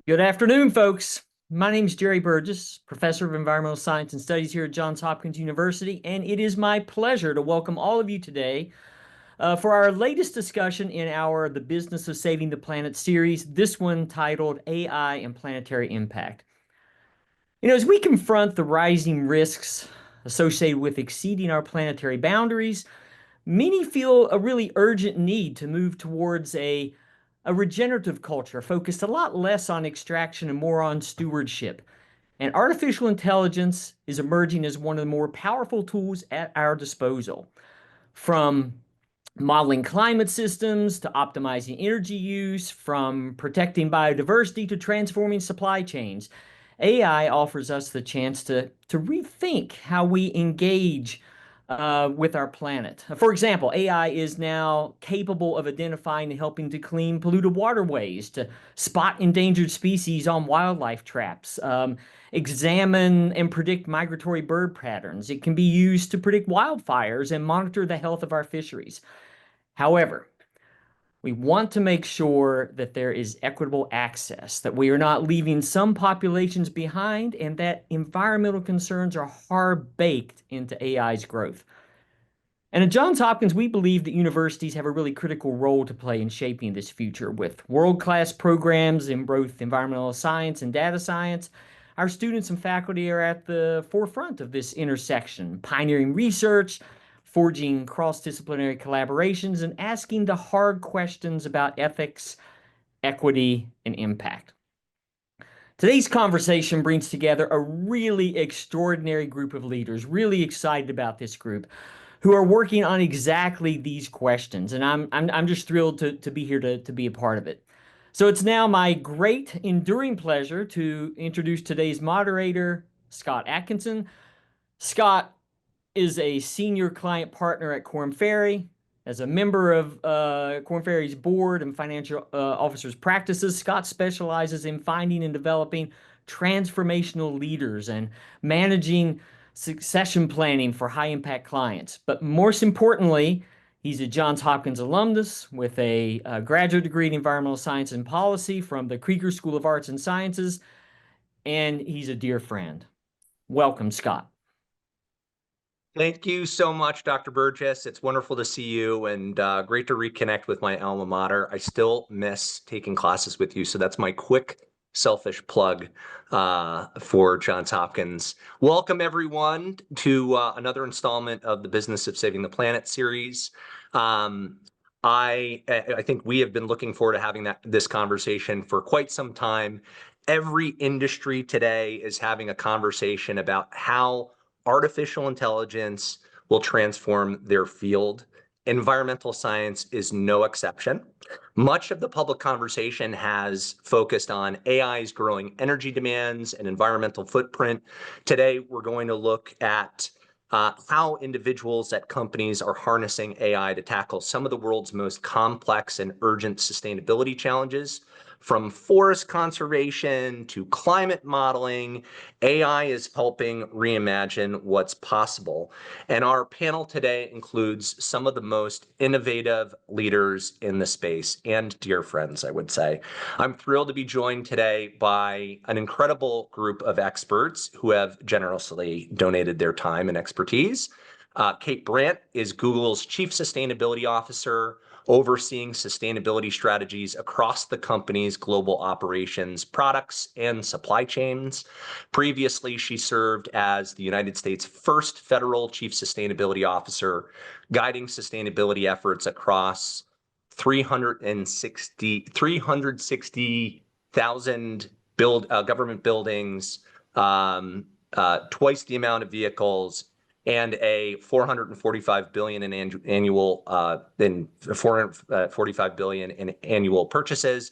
Good afternoon, folks. My name is Jerry Burgess, professor of environmental science and studies here at Johns Hopkins University, and it is my pleasure to welcome all of you today for our latest discussion in our The Business of Saving the Planet series, this one titled AI and Planetary Impact. As we confront the rising risks associated with exceeding our planetary boundaries, many feel a really urgent need to move towards a regenerative culture focused a lot less on extraction and more on stewardship. And artificial intelligence is emerging as one of the more powerful tools at our disposal. From modeling climate systems to optimizing energy use, from protecting biodiversity to transforming supply chains, AI offers us the chance to rethink how we engage with our planet. For example, AI is now capable of identifying and helping to clean polluted waterways, to spot endangered species on wildlife traps, examine and predict migratory bird patterns. It can be used to predict wildfires and monitor the health of our fisheries. However, we want to make sure that there is equitable access, that we are not leaving some populations behind, and that environmental concerns are hard baked into AI's growth. And at Johns Hopkins, we believe that universities have a really critical role to play in shaping this future. With world-class programs in both environmental science and data science, our students and faculty are at the forefront of this intersection, pioneering research, forging cross-disciplinary collaborations, and asking the hard questions about ethics, equity, and impact. Today's conversation brings together a really extraordinary group of leaders, really excited about this group, who are working on exactly these questions. And I'm just thrilled to be here to be a part of it. So it's now my great enduring pleasure to introduce today's moderator, Scott Atkinson. Scott is a senior client partner at Korn Ferry. As a member of Korn Ferry's board and financial officers practices, Scott specializes in finding and developing transformational leaders and managing succession planning for high impact clients. But most importantly, he's a Johns Hopkins alumnus with a graduate degree in environmental science and policy from the Krieger School of Arts and Sciences, and he's a dear friend. Welcome, Scott. Thank you so much, Dr. Burgess. It's wonderful to see you and great to reconnect with my alma mater. I still miss taking classes with you, so that's my quick, selfish plug for Johns Hopkins. Welcome, everyone, to another installment of the Business of Saving the Planet series. I think we have been looking forward to having this conversation for quite some time. Every industry today is having a conversation about how artificial intelligence will transform their field. Environmental science is no exception. Much of the public conversation has focused on AI's growing energy demands and environmental footprint. Today, we're going to look at how individuals at companies are harnessing AI to tackle some of the world's most complex and urgent sustainability challenges. From forest conservation to climate modeling, AI is helping reimagine what's possible. And our panel today includes some of the most innovative leaders in the space and dear friends, I would say. I'm thrilled to be joined today by an incredible group of experts who have generously donated their time and expertise. Kate Brandt is Google's Chief Sustainability Officer, overseeing sustainability strategies across the company's global operations, products, and supply chains. Previously, she served as the United States' first federal chief sustainability officer, guiding sustainability efforts across 360,000 government buildings, twice the amount of vehicles, and a 445 billion in annual annual purchases.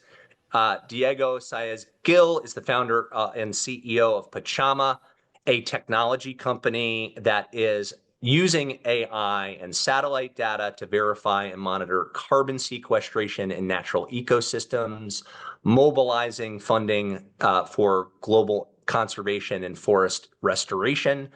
Diego Saez Gil is the founder and CEO of Pachama, a technology company that is using AI and satellite data to verify and monitor carbon sequestration in natural ecosystems, mobilizing funding for global conservation and forest restoration.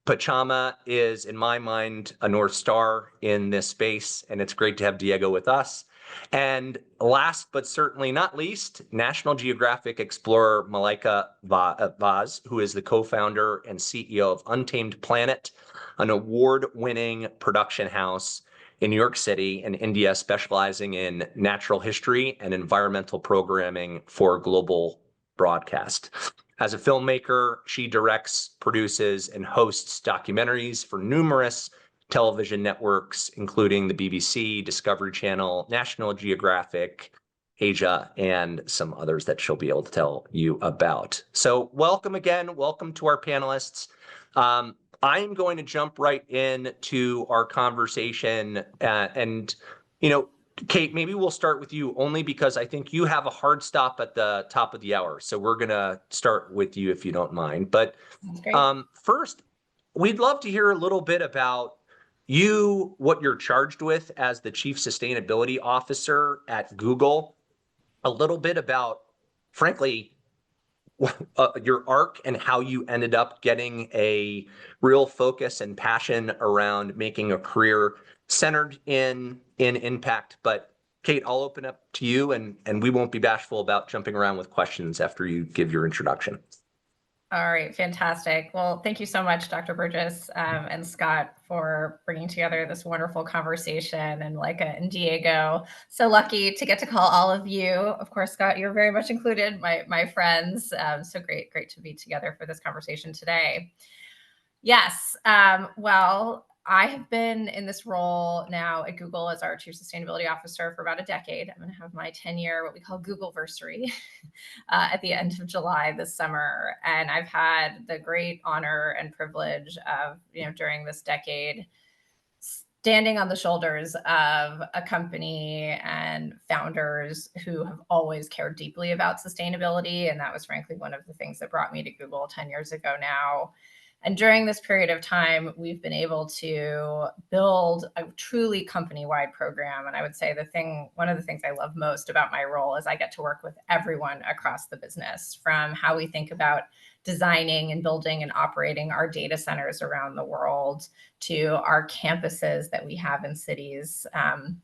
Pachama is, in my mind, a North Star in this space, and it's great to have Diego with us. And last but certainly not least, National Geographic explorer Malaika Vaz, who is the co-founder and CEO of Untamed Planet, an award-winning production house in New York City and India, specializing in natural history and environmental programming for global broadcast. As a filmmaker, she directs, produces, and hosts documentaries for numerous television networks, including the BBC, Discovery Channel, National Geographic, Asia, and some others that she'll be able to tell you about. So welcome again. Welcome to our panelists. I'm going to jump right into our conversation Kate, maybe we'll start with you only because I think you have a hard stop at the top of the hour. So we're going to start with you if you don't mind. But first, we'd love to hear a little bit about you, what you're charged with as the Chief Sustainability Officer at Google, a little bit about, frankly, your arc and how you ended up getting a real focus and passion around making a career centered in impact. But Kate, I'll open up to you, and we won't be bashful about jumping around with questions after you give your introduction. All right, fantastic. Well, thank you so much, Dr. Burgess and Scott, for bringing together this wonderful conversation, and Malaika and Diego. So lucky to get to call all of you. Of course, Scott, you're very much included, my friends. So great to be together for this conversation today. Yes, well, I have been in this role now at Google as our Chief Sustainability Officer for about a decade. I'm going to have my 10-year, what we call Googleversary, at the end of July this summer. And I've had the great honor and privilege of, during this decade, standing on the shoulders of a company and founders who have always cared deeply about sustainability. And that was frankly one of the things that brought me to Google 10 years ago now. And during this period of time, we've been able to build a truly company-wide program. And I would say one of the things I love most about my role is I get to work with everyone across the business, from how we think about designing and building and operating our data centers around the world to our campuses that we have in cities on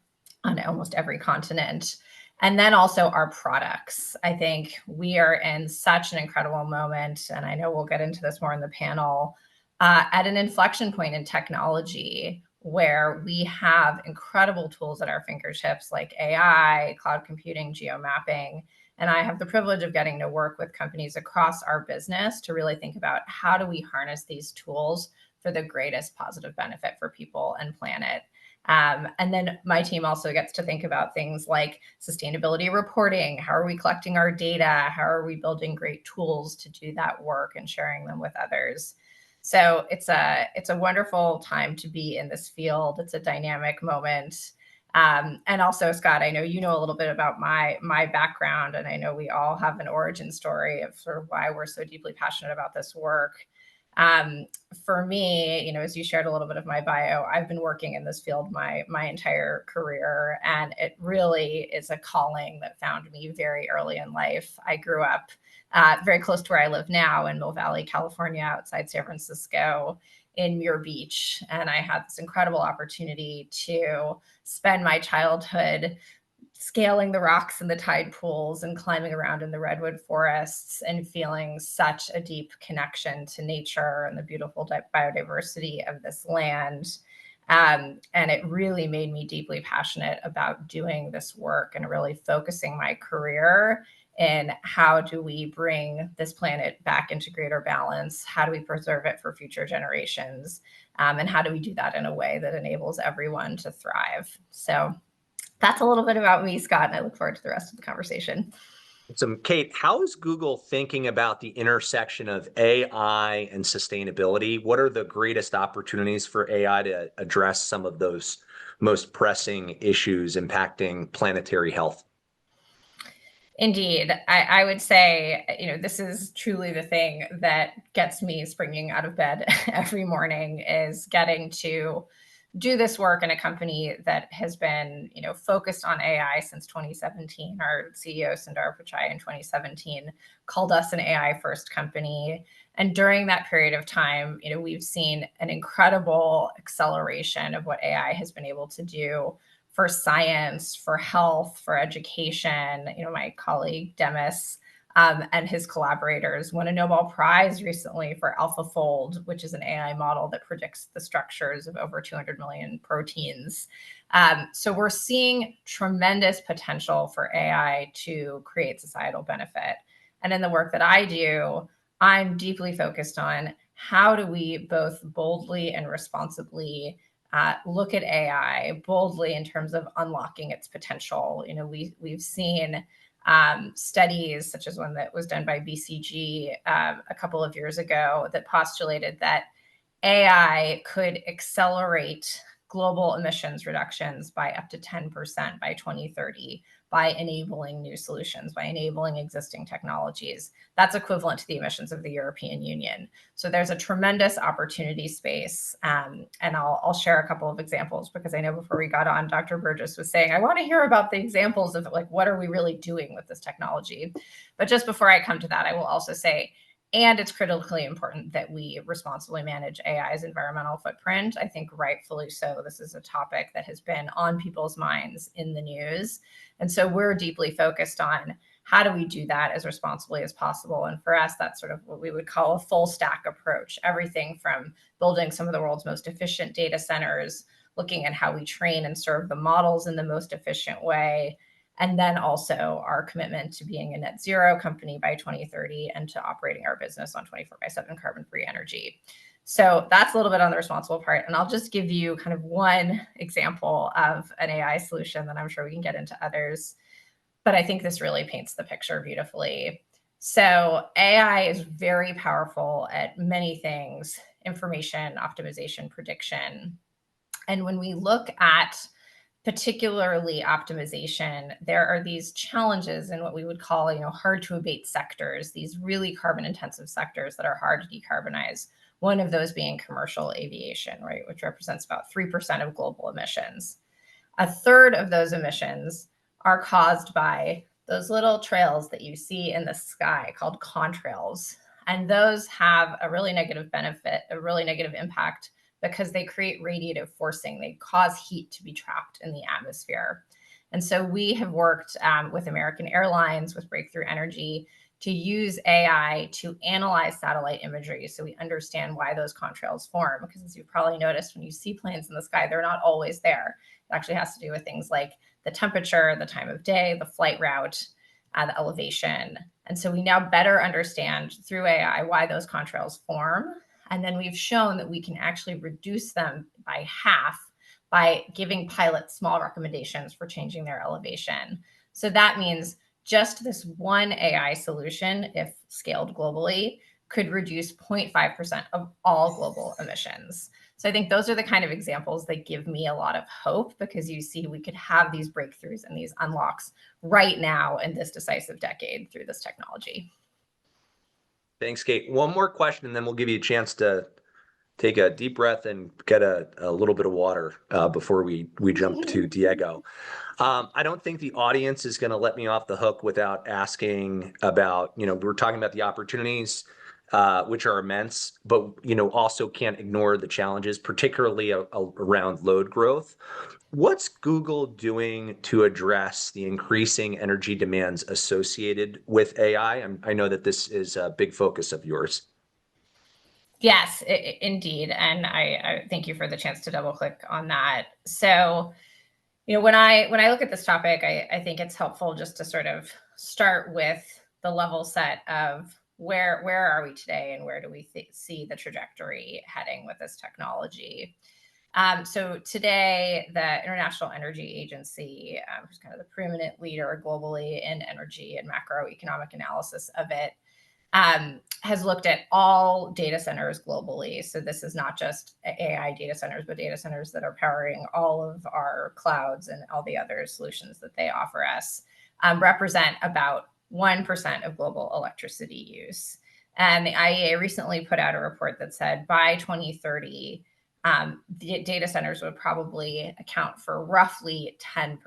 almost every continent. And then also our products. I think we are in such an incredible moment, and I know we'll get into this more in the panel, at an inflection point in technology where we have incredible tools at our fingertips like AI, cloud computing, geomapping. And I have the privilege of getting to work with companies across our business to really think about how do we harness these tools for the greatest positive benefit for people and planet. And then my team also gets to think about things like sustainability reporting. How are we collecting our data? How are we building great tools to do that work and sharing them with others? So it's a wonderful time to be in this field. It's a dynamic moment. And also, Scott, I know you know a little bit about my background, and I know we all have an origin story of sort of why we're so deeply passionate about this work. For me, as you shared a little bit of my bio, I've been working in this field my entire career, and it really is a calling that found me very early in life. I grew up very close to where I live now in Mill Valley, California, outside San Francisco, in Muir Beach. And I had this incredible opportunity to spend my childhood scaling the rocks in the tide pools and climbing around in the redwood forests and feeling such a deep connection to nature and the beautiful biodiversity of this land. And it really made me deeply passionate about doing this work and really focusing my career in how do we bring this planet back into greater balance? How do we preserve it for future generations? And how do we do that in a way that enables everyone to thrive? So that's a little bit about me, Scott, and I look forward to the rest of the conversation. So, Kate, how is Google thinking about the intersection of AI and sustainability? What are the greatest opportunities for AI to address some of those most pressing issues impacting planetary health? Indeed. I would say, this is truly the thing that gets me springing out of bed every morning, is getting to do this work in a company that has been, focused on AI since 2017. Our CEO, Sundar Pichai, in 2017, called us an AI first company. And during that period of time, we've seen an incredible acceleration of what AI has been able to do for science, for health, for education. My colleague Demis and his collaborators won a Nobel Prize recently for AlphaFold, which is an AI model that predicts the structures of over 200 million proteins. So we're seeing tremendous potential for AI to create societal benefit. And in the work that I do, I'm deeply focused on how do we both boldly and responsibly look at AI boldly in terms of unlocking its potential. We've seen studies such as one that was done by BCG a couple of years ago that postulated that AI could accelerate global emissions reductions by up to 10% by 2030 by enabling new solutions, by enabling existing technologies. That's equivalent to the emissions of the European Union. So there's a tremendous opportunity space. And I'll share a couple of examples because I know before we got on, Dr. Burgess was saying, I want to hear about the examples of what are we really doing with this technology? But just before I come to that, I will also say, and it's critically important that we responsibly manage AI's environmental footprint. I think rightfully so. This is a topic that has been on people's minds in the news. And so we're deeply focused on how do we do that as responsibly as possible. And for us, that's sort of what we would call a full stack approach. Everything from building some of the world's most efficient data centers, looking at how we train and serve the models in the most efficient way, and then also our commitment to being a net zero company by 2030 and to operating our business on 24/7 carbon-free energy. So that's a little bit on the responsible part. And I'll just give you kind of one example of an AI solution, that I'm sure we can get into others. But I think this really paints the picture beautifully. So AI is very powerful at many things: information, optimization, prediction. And when we look at particularly optimization, there are these challenges in what we would call, hard to abate sectors, these really carbon intensive sectors that are hard to decarbonize. One of those being commercial aviation, right, which represents about 3% of global emissions. A third of those emissions are caused by those little trails that you see in the sky called contrails. And those have a really negative benefit, a really negative impact, because they create radiative forcing. They cause heat to be trapped in the atmosphere. And so we have worked with American Airlines, with Breakthrough Energy, to use AI to analyze satellite imagery so we understand why those contrails form. Because as you've probably noticed, when you see planes in the sky, they're not always there. It actually has to do with things like the temperature, the time of day, the flight route, the elevation. And so we now better understand through AI why those contrails form. And then we've shown that we can actually reduce them by half by giving pilots small recommendations for changing their elevation. So that means just this one AI solution, if scaled globally, could reduce 0.5% of all global emissions. So I think those are the kind of examples that give me a lot of hope, because you see we could have these breakthroughs and these unlocks right now in this decisive decade through this technology. Thanks, Kate. One more question, and then we'll give you a chance to take a deep breath and get a little bit of water before we jump to Diego. I don't think the audience is going to let me off the hook without asking about, we're talking about the opportunities, which are immense, but, also can't ignore the challenges, particularly around load growth. What's Google doing to address the increasing energy demands associated with AI? I know that this is a big focus of yours. Yes, indeed. And I thank you for the chance to double click on that. So, when I look at this topic, I think it's helpful just to sort of start with the level set of where are we today and where do we see the trajectory heading with this technology. So today, the International Energy Agency, who's kind of the preeminent leader globally in energy and macroeconomic analysis of it, has looked at all data centers globally. So this is not just AI data centers, but data centers that are powering all of our clouds and all the other solutions that they offer us, represent about 1% of global electricity use. And the IEA recently put out a report that said by 2030, the data centers would probably account for roughly 10%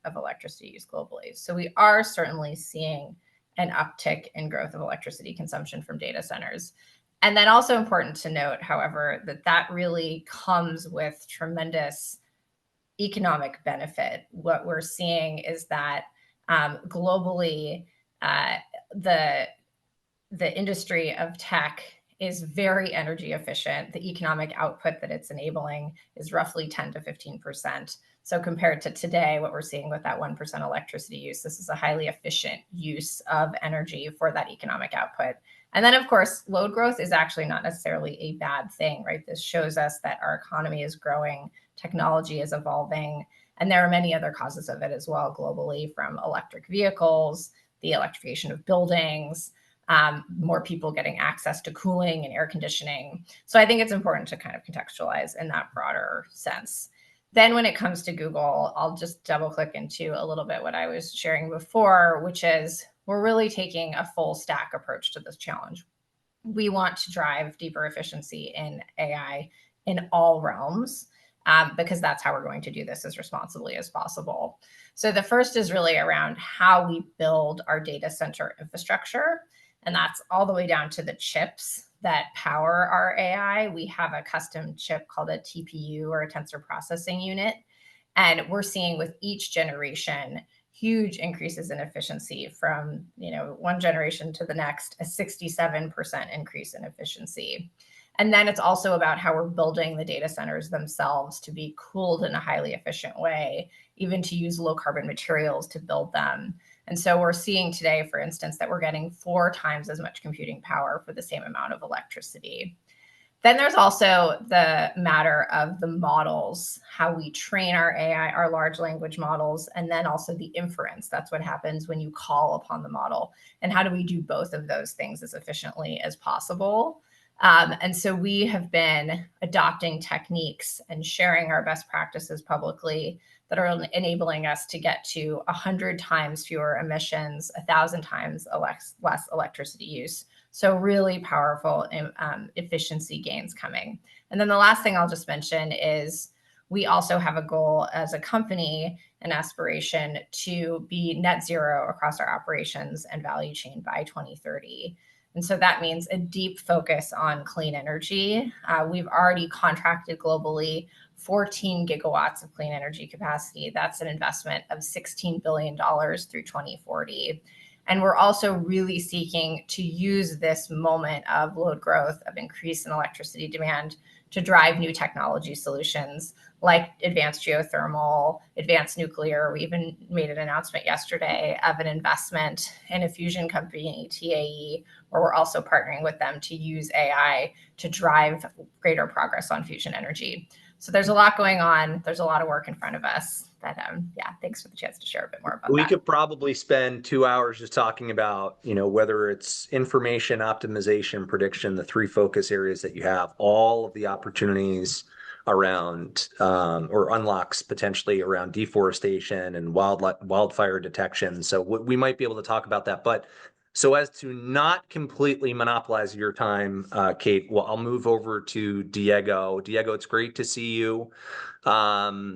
of electricity use globally. So we are certainly seeing an uptick in growth of electricity consumption from data centers. And then also important to note, however, that really comes with tremendous economic benefit. What we're seeing is that globally, the industry of tech is very energy efficient. The economic output that it's enabling is roughly 10 to 15%. So compared to today, what we're seeing with that 1% electricity use, this is a highly efficient use of energy for that economic output. And then, of course, load growth is actually not necessarily a bad thing, right? This shows us that our economy is growing, technology is evolving, and there are many other causes of it as well globally, from electric vehicles, the electrification of buildings, more people getting access to cooling and air conditioning. So I think it's important to kind of contextualize in that broader sense. Then when it comes to Google, I'll just double click into a little bit what I was sharing before, which is we're really taking a full stack approach to this challenge. We want to drive deeper efficiency in AI in all realms, because that's how we're going to do this as responsibly as possible. So the first is really around how we build our data center infrastructure. And that's all the way down to the chips that power our AI. We have a custom chip called a TPU, or a tensor processing unit. And we're seeing with each generation huge increases in efficiency from one generation to the next, a 67% increase in efficiency. And then it's also about how we're building the data centers themselves to be cooled in a highly efficient way, even to use low carbon materials to build them. And so we're seeing today, for instance, that we're getting 4 times as much computing power for the same amount of electricity. Then there's also the matter of the models, how we train our AI, our large language models, and then also the inference. That's what happens when you call upon the model. And how do we do both of those things as efficiently as possible? And so we have been adopting techniques and sharing our best practices publicly that are enabling us to get to 100 times fewer emissions, 1,000 times less electricity use. So really powerful efficiency gains coming. And then the last thing I'll just mention is we also have a goal as a company, an aspiration to be net zero across our operations and value chain by 2030. And so that means a deep focus on clean energy. We've already contracted globally 14 gigawatts of clean energy capacity. That's an investment of $16 billion through 2040. And we're also really seeking to use this moment of load growth, of increase in electricity demand, to drive new technology solutions like advanced geothermal, advanced nuclear. We even made an announcement yesterday of an investment in a fusion company, TAE, where we're also partnering with them to use AI to drive greater progress on fusion energy. So there's a lot going on. There's a lot of work in front of us. But yeah, thanks for the chance to share a bit more about that. We could probably spend 2 hours just talking about, whether it's information, optimization, prediction, the 3 focus areas that you have, all of the opportunities around or unlocks potentially around deforestation and wildfire detection. So we might be able to talk about that. But so as to not completely monopolize your time, Kate, well, I'll move over to Diego. Diego, it's great to see you. I'd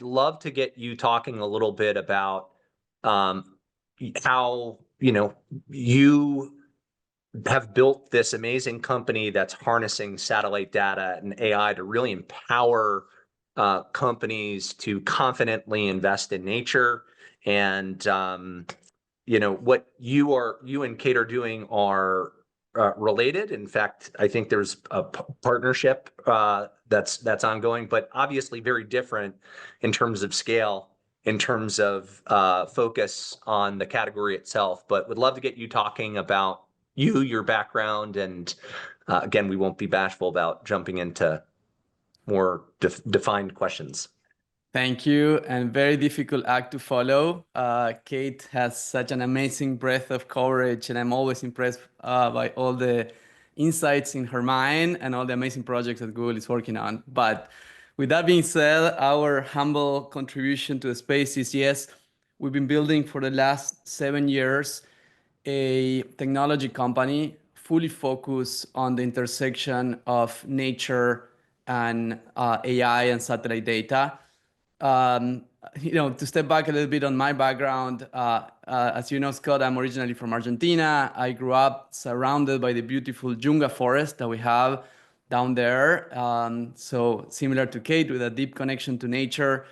love to get you talking a little bit about how, you have built this amazing company that's harnessing satellite data and AI to really empower companies to confidently invest in nature. And, what you and Kate are doing are related. In fact, I think there's a partnership that's ongoing, but obviously very different in terms of scale, in terms of focus on the category itself. But would love to get you talking about your background, and again, we won't be bashful about jumping into more defined questions. Thank you, and very difficult act to follow. Kate has such an amazing breadth of coverage, and I'm always impressed by all the insights in her mind and all the amazing projects that Google is working on. But with that being said, our humble contribution to the space is, yes, we've been building for the last 7 years a technology company fully focus on the intersection of nature and AI and satellite data. To step back a little bit on my background, as you know, Scott, I'm originally from Argentina. I grew up surrounded by the beautiful Junga forest that we have down there. So similar to Kate, with a deep connection to nature.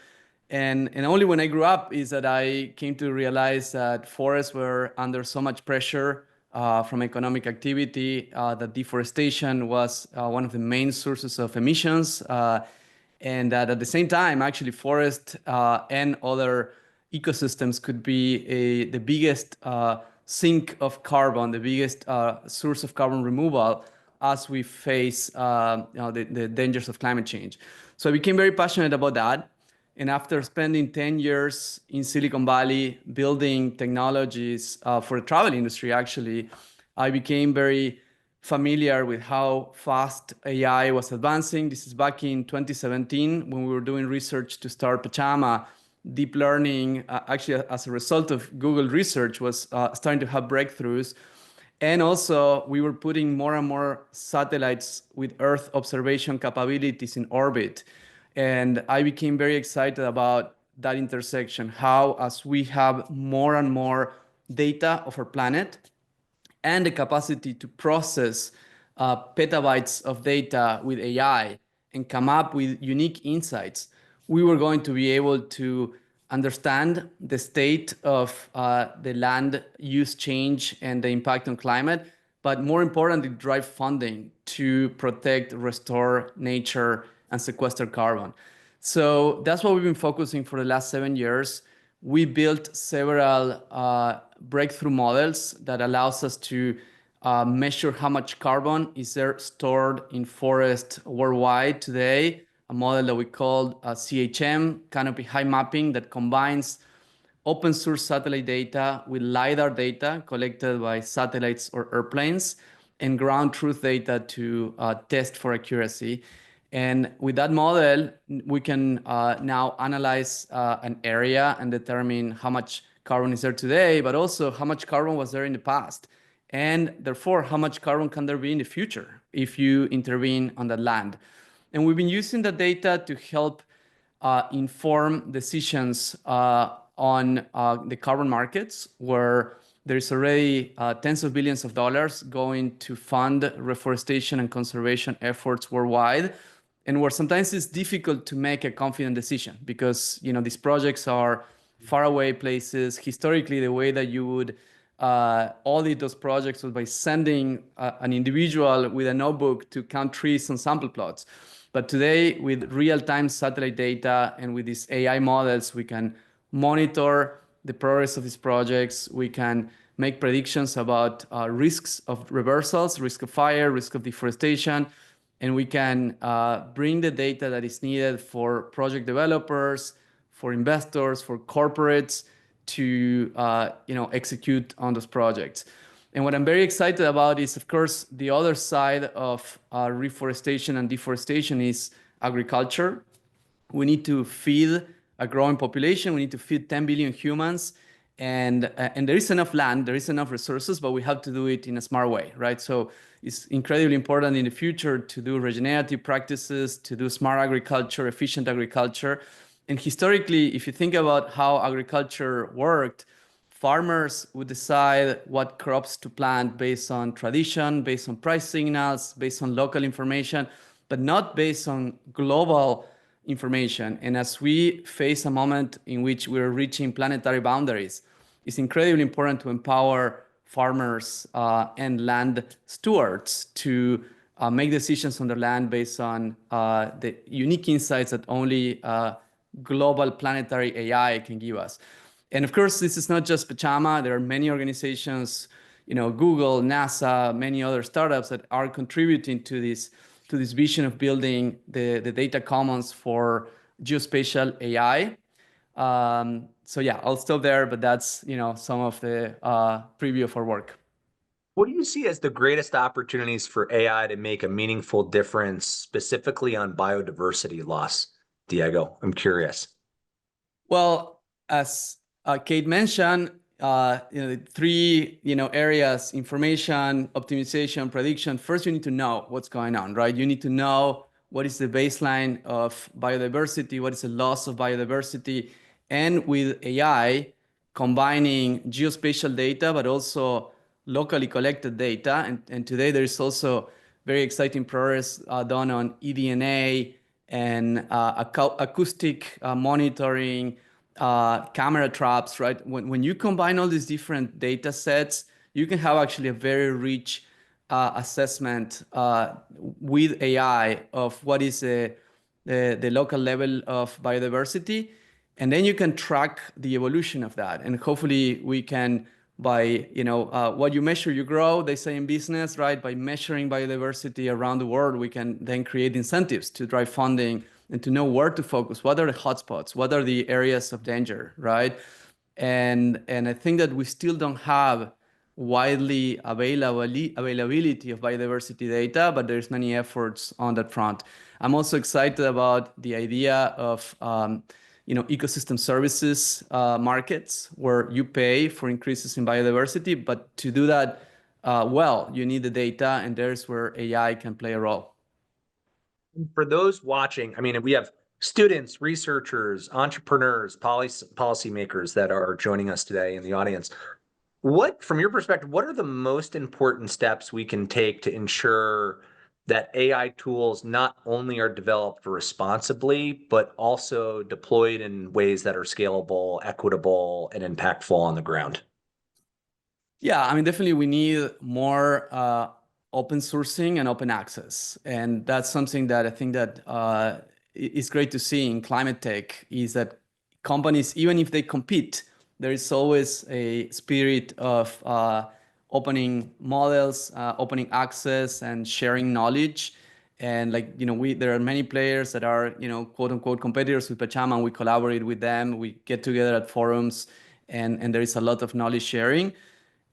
And only when I grew up is that I came to realize that forests were under so much pressure from economic activity, that deforestation was one of the main sources of emissions. And that at the same time, actually, forests and other ecosystems could be the biggest sink of carbon, the biggest source of carbon removal as we face the dangers of climate change. So I became very passionate about that. And after spending 10 years in Silicon Valley building technologies for the travel industry, actually, I became very familiar with how fast AI was advancing. This is back in 2017 when we were doing research to start Pachama. Deep learning, actually, as a result of Google research, was starting to have breakthroughs. And also, we were putting more and more satellites with Earth observation capabilities in orbit. And I became very excited about that intersection, how as we have more and more data of our planet and the capacity to process petabytes of data with AI and come up with unique insights, we were going to be able to understand the state of the land use change and the impact on climate, but more importantly, drive funding to protect, restore nature, and sequester carbon. So that's what we've been focusing for the last 7 years. We built several breakthrough models that allows us to measure how much carbon is there stored in forests worldwide today, a model that we call CHM, canopy height mapping, that combines open source satellite data with LiDAR data collected by satellites or airplanes and ground truth data to test for accuracy. And with that model, we can now analyze an area and determine how much carbon is there today, but also how much carbon was there in the past. And therefore, how much carbon can there be in the future if you intervene on that land? And we've been using the data to help inform decisions on the carbon markets, where there's already tens of billions of dollars going to fund reforestation and conservation efforts worldwide, and where sometimes it's difficult to make a confident decision because these projects are far away places. Historically, the way that you would audit those projects was by sending an individual with a notebook to count trees on sample plots. But today, with real-time satellite data and with these AI models, we can monitor the progress of these projects. We can make predictions about risks of reversals, risk of fire, risk of deforestation, and we can bring the data that is needed for project developers, for investors, for corporates to execute on those projects. And what I'm very excited about is, of course, the other side of reforestation and deforestation is agriculture. We need to feed a growing population. We need to feed 10 billion humans. And there is enough land, there is enough resources, but we have to do it in a smart way, right? So it's incredibly important in the future to do regenerative practices, to do smart agriculture, efficient agriculture. And historically, if you think about how agriculture worked, farmers would decide what crops to plant based on tradition, based on price signals, based on local information, but not based on global information. And as we face a moment in which we're reaching planetary boundaries, it's incredibly important to empower farmers and land stewards to make decisions on their land based on the unique insights that only global planetary AI can give us. And of course, this is not just Pachama. There are many organizations, Google, NASA, many other startups that are contributing to this vision of building the data commons for geospatial AI. So yeah, I'll stop there, but that's some of the preview of our work. What do you see as the greatest opportunities for AI to make a meaningful difference, specifically on biodiversity loss, Diego? I'm curious. Well, as Kate mentioned, the three areas: information, optimization, prediction. First, you need to know what's going on, right? You need to know what is the baseline of biodiversity, what is the loss of biodiversity, and with AI, combining geospatial data, but also locally collected data. And today there is also very exciting progress done on eDNA and acoustic monitoring, camera traps, right? When you combine all these different data sets, you can have actually a very rich assessment with AI of what is the local level of biodiversity. And then you can track the evolution of that. And hopefully we can, by what you measure, you grow, they say in business, right? By measuring biodiversity around the world, we can then create incentives to drive funding and to know where to focus. What are the hotspots? What are the areas of danger, right? And I think that we still don't have widely availability of biodiversity data, but there's many efforts on that front. I'm also excited about the idea of ecosystem services markets where you pay for increases in biodiversity, but to do that well, you need the data, and there's where AI can play a role. For those watching, I mean, we have students, researchers, entrepreneurs, policymakers that are joining us today in the audience. From your perspective, what are the most important steps we can take to ensure that AI tools not only are developed responsibly, but also deployed in ways that are scalable, equitable, and impactful on the ground? Yeah, I mean, definitely we need more open sourcing and open access. And that's something that I think that is great to see in climate tech, is that companies, even if they compete, there is always a spirit of opening models, opening access, and sharing knowledge. And there are many players that are, quote unquote, competitors with Pachama, and we collaborate with them. We get together at forums, and there is a lot of knowledge sharing.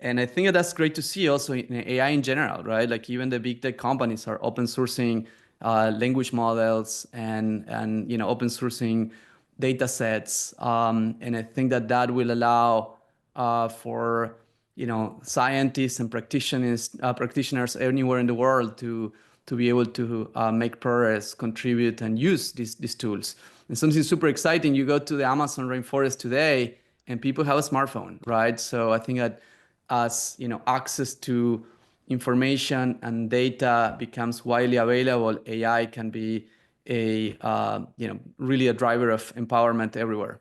And I think that's great to see also in AI in general, right? Like even the big tech companies are open sourcing language models and open sourcing data sets. And I think that will allow for scientists and practitioners anywhere in the world to be able to make progress, contribute, and use these tools. And something super exciting, you go to the Amazon rainforest today, and people have a smartphone, right? So I think that as access to information and data becomes widely available, AI can be really a driver of empowerment everywhere.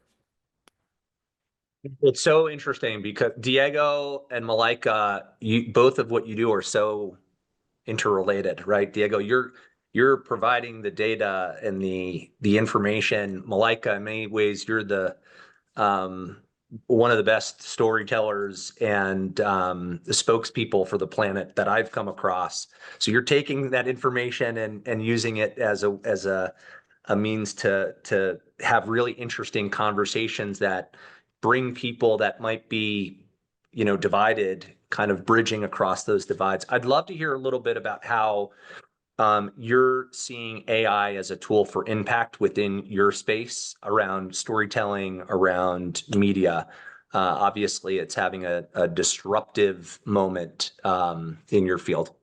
It's so interesting because Diego and Malaika, both of what you do are so interrelated, right? Diego, you're providing the data and the information. Malaika, in many ways, you're the one of the best storytellers and the spokespeople for the planet that I've come across. So you're taking that information and using it as a means to have really interesting conversations that bring people that might be divided, kind of bridging across those divides. I'd love to hear a little bit about how you're seeing AI as a tool for impact within your space around storytelling, around media. Obviously, it's having a disruptive moment in your field.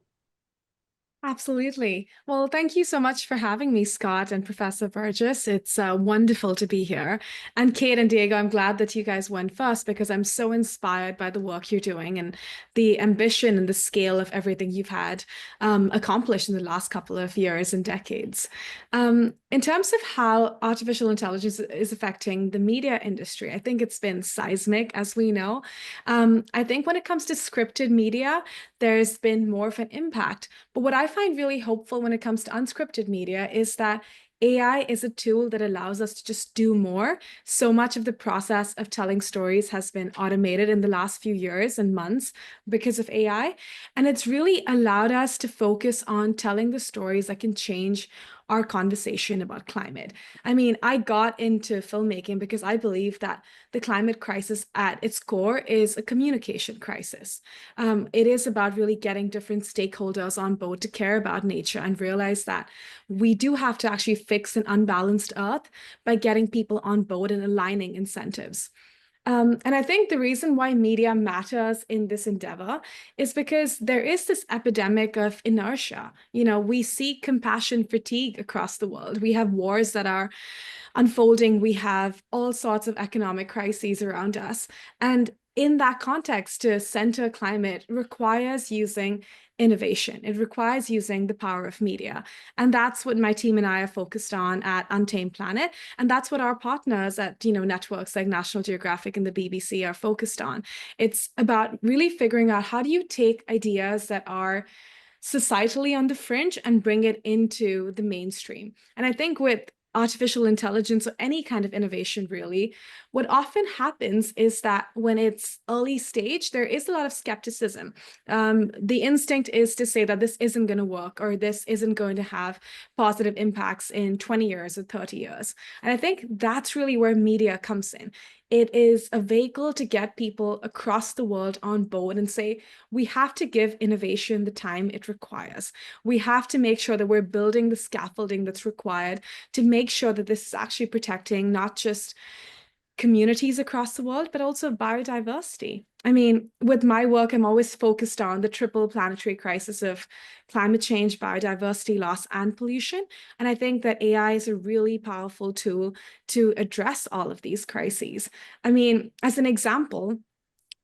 Absolutely. Well, thank you so much for having me, Scott and Professor Burgess. It's wonderful to be here. And Kate and Diego, I'm glad that you guys went first because I'm so inspired by the work you're doing and the ambition and the scale of everything you've had accomplished in the last couple of years and decades. In terms of how artificial intelligence is affecting the media industry, I think it's been seismic, as we know. I think when it comes to scripted media, there's been more of an impact. But what I find really hopeful when it comes to unscripted media is that AI is a tool that allows us to just do more. So much of the process of telling stories has been automated in the last few years and months because of AI. And it's really allowed us to focus on telling the stories that can change our conversation about climate. I mean, I got into filmmaking because I believe that the climate crisis at its core is a communication crisis. It is about really getting different stakeholders on board to care about nature and realize that we do have to actually fix an unbalanced earth by getting people on board and aligning incentives. And I think the reason why media matters in this endeavor is because there is this epidemic of inertia. We see compassion fatigue across the world. We have wars that are unfolding. We have all sorts of economic crises around us. And in that context, to center climate requires using innovation. It requires using the power of media. And that's what my team and I are focused on at Untamed Planet. And that's what our partners at, networks like National Geographic and the BBC are focused on. It's about really figuring out, how do you take ideas that are societally on the fringe and bring it into the mainstream? And I think with artificial intelligence or any kind of innovation, really, what often happens is that when it's early stage, there is a lot of skepticism. The instinct is to say that this isn't going to work, or this isn't going to have positive impacts in 20 years or 30 years. And I think that's really where media comes in. It is a vehicle to get people across the world on board and say, we have to give innovation the time it requires. We have to make sure that we're building the scaffolding that's required to make sure that this is actually protecting not just communities across the world, but also biodiversity. I mean, with my work, I'm always focused on the triple planetary crisis of climate change, biodiversity loss, and pollution. And I think that AI is a really powerful tool to address all of these crises. I mean, as an example,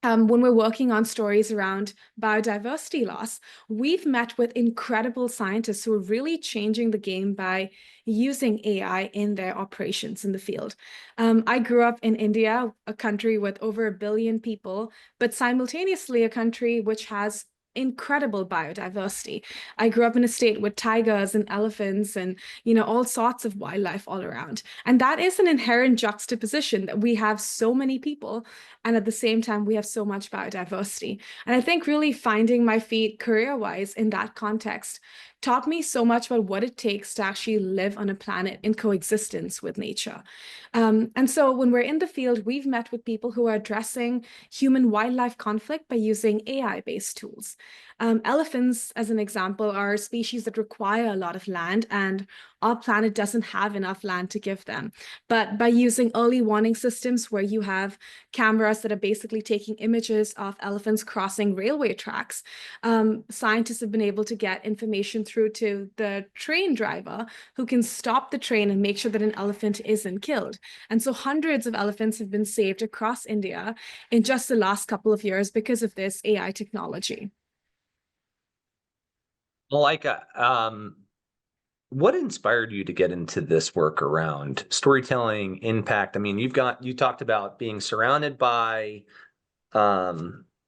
when we're working on stories around biodiversity loss, we've met with incredible scientists who are really changing the game by using AI in their operations in the field. I grew up in India, a country with over 1 billion people, but simultaneously a country which has incredible biodiversity. I grew up in a state with tigers and elephants and, all sorts of wildlife all around. And that is an inherent juxtaposition, that we have so many people and at the same time we have so much biodiversity. And I think really finding my feet career-wise in that context taught me so much about what it takes to actually live on a planet in coexistence with nature. And so when we're in the field, we've met with people who are addressing human-wildlife conflict by using AI-based tools. Elephants, as an example, are a species that require a lot of land, and our planet doesn't have enough land to give them. But by using early warning systems where you have cameras that are basically taking images of elephants crossing railway tracks, scientists have been able to get information through to the train driver who can stop the train and make sure that an elephant isn't killed. And so hundreds of elephants have been saved across India in just the last couple of years because of this AI technology. Malaika, what inspired you to get into this work around storytelling, impact? I mean, you talked about being surrounded by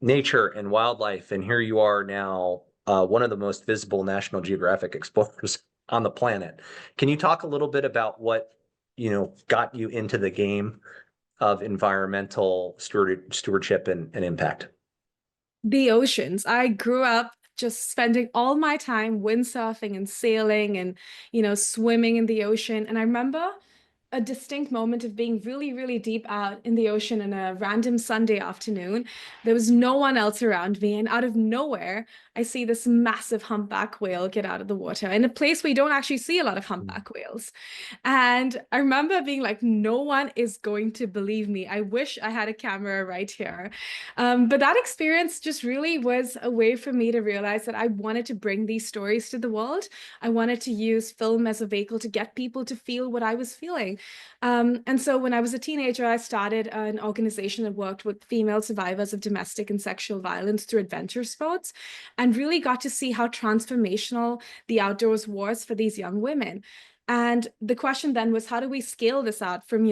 nature and wildlife, and here you are now, one of the most visible National Geographic explorers on the planet. Can you talk a little bit about what, got you into the game of environmental stewardship and impact? The oceans. I grew up just spending all my time windsurfing and sailing and, swimming in the ocean. And I remember a distinct moment of being really, really deep out in the ocean on a random Sunday afternoon. There was no one else around me. And out of nowhere, I see this massive humpback whale get out of the water in a place where you don't actually see a lot of humpback whales. And I remember being like, no one is going to believe me. I wish I had a camera right here. But that experience just really was a way for me to realize that I wanted to bring these stories to the world. I wanted to use film as a vehicle to get people to feel what I was feeling. And so when I was a teenager, I started an organization that worked with female survivors of domestic and sexual violence through adventure sports, and really got to see how transformational the outdoors was for these young women. And the question then was, how do we scale this out from,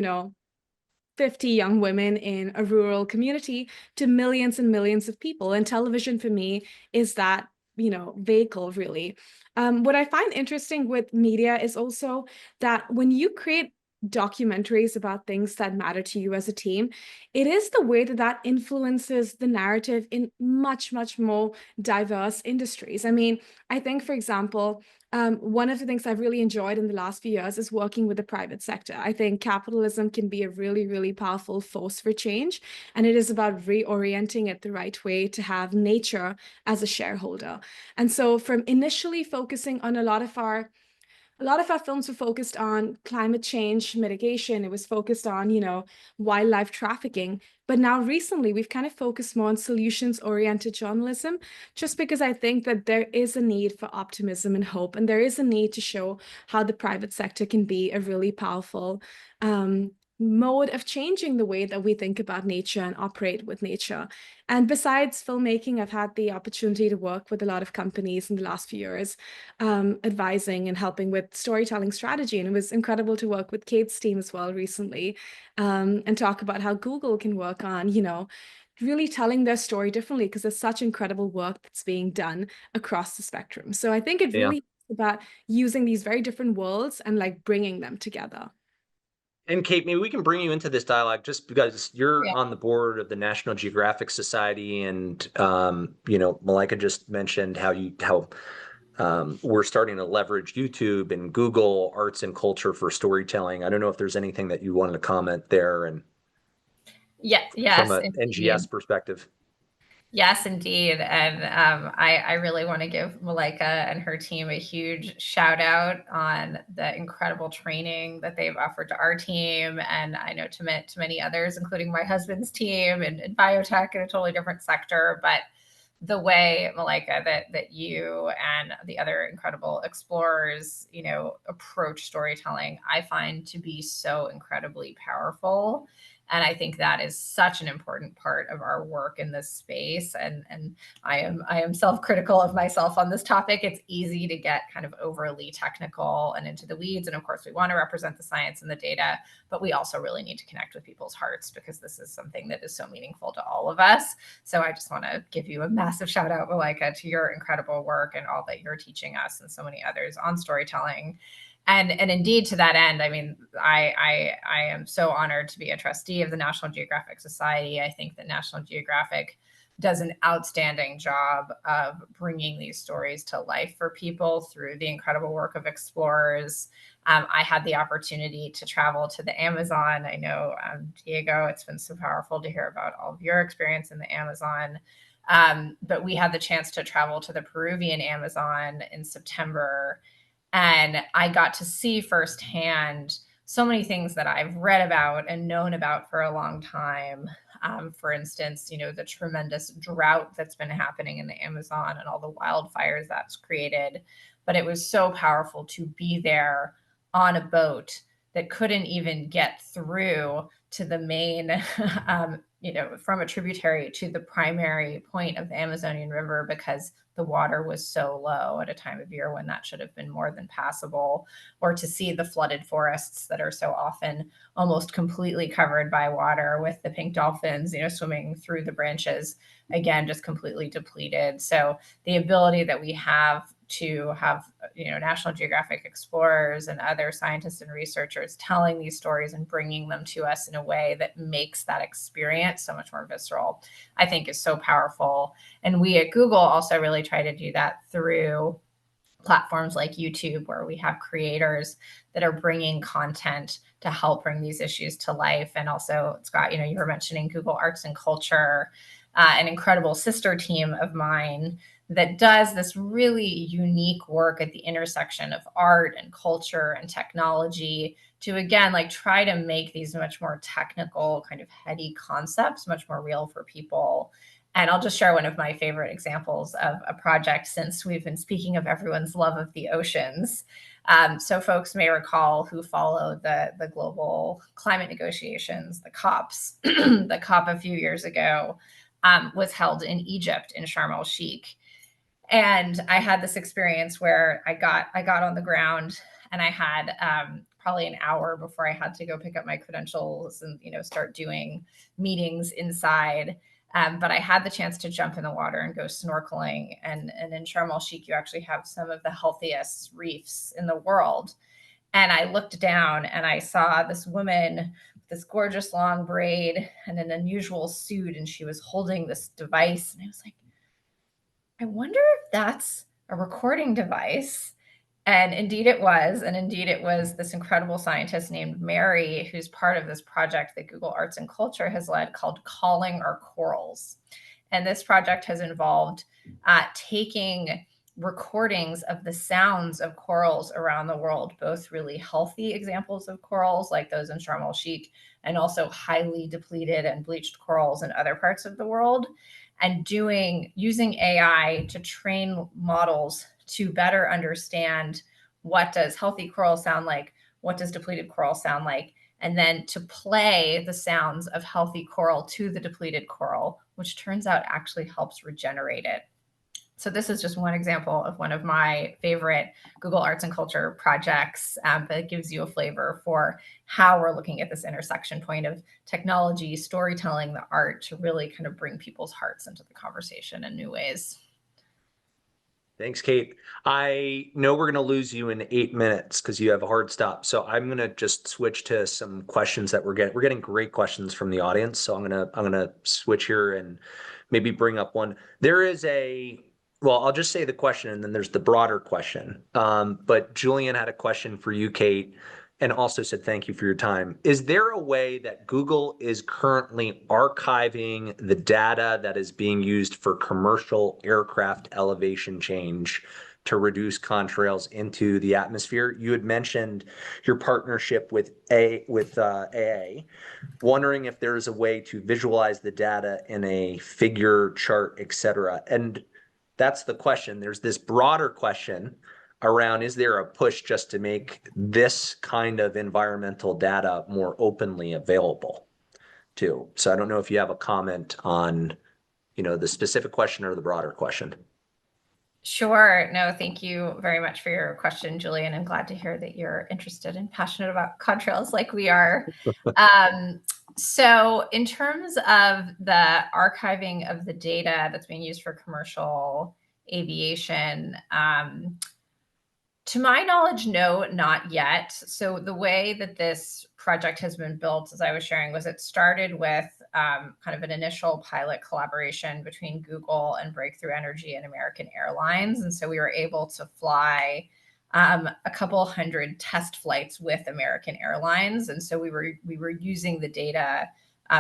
50 young women in a rural community to millions and millions of people? And television for me is that, vehicle, really. What I find interesting with media is also that when you create documentaries about things that matter to you as a team, it is the way that influences the narrative in much, much more diverse industries. I mean, I think, for example, one of the things I've really enjoyed in the last few years is working with the private sector. I think capitalism can be a really, really powerful force for change, and it is about reorienting it the right way to have nature as a shareholder. And so from initially focusing on a lot a lot of our films were focused on climate change mitigation. It was focused on, wildlife trafficking. But now recently, we've kind of focused more on solutions-oriented journalism, just because I think that there is a need for optimism and hope, and there is a need to show how the private sector can be a really powerful mode of changing the way that we think about nature and operate with nature. And besides filmmaking, I've had the opportunity to work with a lot of companies in the last few years, advising and helping with storytelling strategy. And it was incredible to work with Kate's team as well recently, and talk about how Google can work on, really telling their story differently, because there's such incredible work that's being done across the spectrum. So I think it really is about using these very different worlds and like bringing them together. And Kate, maybe we can bring you into this dialogue just because you're on the board of the National Geographic Society, and Malaika just mentioned how we're starting to leverage YouTube and Google Arts and Culture for storytelling. I don't know if there's anything that you wanted to comment there, and yes, from an indeed. NGS perspective. Yes, indeed. And I really want to give Malaika and her team a huge shout out on the incredible training that they've offered to our team. And I know to many others, including my husband's team and biotech in a totally different sector. But the way, Malaika, that you and the other incredible explorers, approach storytelling, I find to be so incredibly powerful. And I think that is such an important part of our work in this space. And I am self-critical of myself on this topic. It's easy to get kind of overly technical and into the weeds. And of course, we want to represent the science and the data, but we also really need to connect with people's hearts, because this is something that is so meaningful to all of us. So I just want to give you a massive shout out, Malaika, to your incredible work and all that you're teaching us and so many others on storytelling. And indeed, to that end, I mean, I am so honored to be a trustee of the National Geographic Society. I think that National Geographic does an outstanding job of bringing these stories to life for people through the incredible work of explorers. I had the opportunity to travel to the Amazon. I know, Diego, it's been so powerful to hear about all of your experience in the Amazon. But we had the chance to travel to the Peruvian Amazon in September. And I got to see firsthand so many things that I've read about and known about for a long time. For instance, the tremendous drought that's been happening in the Amazon and all the wildfires that's created. But it was so powerful to be there on a boat that couldn't even get through to the main, from a tributary to the primary point of the Amazonian River, because the water was so low at a time of year when that should have been more than passable, or to see the flooded forests that are so often almost completely covered by water, with the pink dolphins, swimming through the branches, again, just completely depleted. So the ability that we have to have, National Geographic explorers and other scientists and researchers telling these stories and bringing them to us in a way that makes that experience so much more visceral, I think is so powerful. And we at Google also really try to do that through platforms like YouTube, where we have creators that are bringing content to help bring these issues to life. And also, Scott, you were mentioning Google Arts and Culture, an incredible sister team of mine that does this really unique work at the intersection of art and culture and technology to, again, try to make these much more technical, kind of heady concepts much more real for people. And I'll just share one of my favorite examples of a project, since we've been speaking of everyone's love of the oceans. So folks may recall, who follow the global climate negotiations, the COPs, the COP a few years ago was held in Egypt, in Sharm el-Sheikh. And I had this experience where I got on the ground, and I had probably an hour before I had to go pick up my credentials and start doing meetings inside. But I had the chance to jump in the water and go snorkeling. And in Sharm el-Sheikh, you actually have some of the healthiest reefs in the world. And I looked down and I saw this woman with this gorgeous long braid and an unusual suit, and she was holding this device. And I was like, I wonder if that's a recording device. And indeed it was. And indeed it was this incredible scientist named Mary, who's part of this project that Google Arts and Culture has led, called Calling Our Corals. And this project has involved taking recordings of the sounds of corals around the world, both really healthy examples of corals like those in Sharm el Sheikh, and also highly depleted and bleached corals in other parts of the world, and using AI to train models to better understand what does healthy coral sound like, what does depleted coral sound like, and then to play the sounds of healthy coral to the depleted coral, which turns out actually helps regenerate it. So this is just one example of one of my favorite Google Arts and Culture projects that gives you a flavor for how we're looking at this intersection point of technology, storytelling, the art to really kind of bring people's hearts into the conversation in new ways. Thanks, Kate. I know we're going to lose you in 8 minutes because you have a hard stop. So I'm going to just switch to some questions that we're getting. We're getting great questions from the audience. So I'm going to switch here and maybe bring up one. There is well, I'll just say the question and then there's the broader question. But Julian had a question for you, Kate, and also said thank you for your time. Is there a way that Google is currently archiving the data that is being used for commercial aircraft elevation change to reduce contrails into the atmosphere? You had mentioned your partnership with AA. Wondering if there's a way to visualize the data in a figure, chart, etc. And that's the question. There's this broader question around, is there a push just to make this kind of environmental data more openly available too? So I don't know if you have a comment on, the specific question or the broader question. Sure. No, thank you very much for your question, Julian. I'm glad to hear that you're interested and passionate about contrails like we are. So in terms of the archiving of the data that's being used for commercial aviation, to my knowledge, no, not yet. So the way that this project has been built, as I was sharing, was it started with kind of an initial pilot collaboration between Google and Breakthrough Energy and American Airlines. And so we were able to fly a couple hundred test flights with American Airlines. And so we were using the data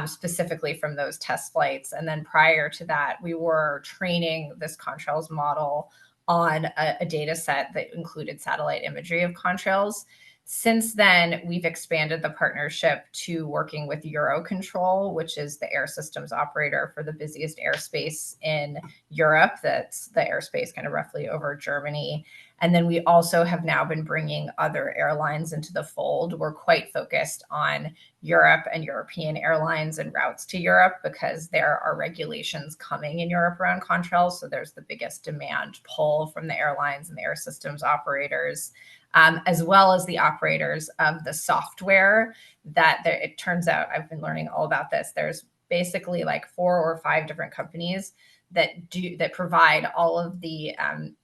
specifically from those test flights. And then prior to that, we were training this contrails model on a data set that included satellite imagery of contrails. Since then, we've expanded the partnership to working with Eurocontrol, which is the air systems operator for the busiest airspace in Europe. That's the airspace kind of roughly over Germany. And then we also have now been bringing other airlines into the fold. We're quite focused on Europe and European airlines and routes to Europe because there are regulations coming in Europe around contrails. So there's the biggest demand pull from the airlines and the air systems operators, as well as the operators of the software that it turns out, I've been learning all about this. There's basically like 4 or 5 different companies that provide all of the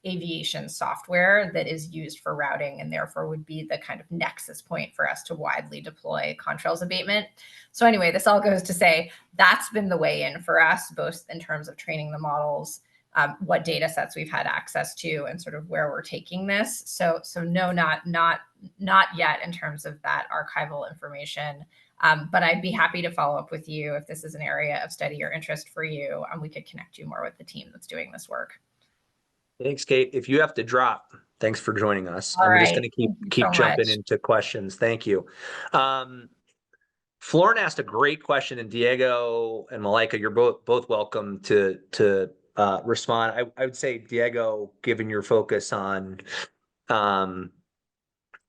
aviation software that is used for routing and therefore would be the kind of nexus point for us to widely deploy contrails abatement. So anyway, this all goes to say that's been the way in for us, both in terms of training the models, what data sets we've had access to, and sort of where we're taking this. So no, not yet in terms of that archival information. But I'd be happy to follow up with you if this is an area of study or interest for you, and we could connect you more with the team that's doing this work. Thanks, Kate. If you have to drop, thanks for joining us. All I'm just right. going to keep jumping into questions. Thank you. Florin asked a great question, and Diego and Malaika, you're both welcome to respond. I would say, Diego, given your focus on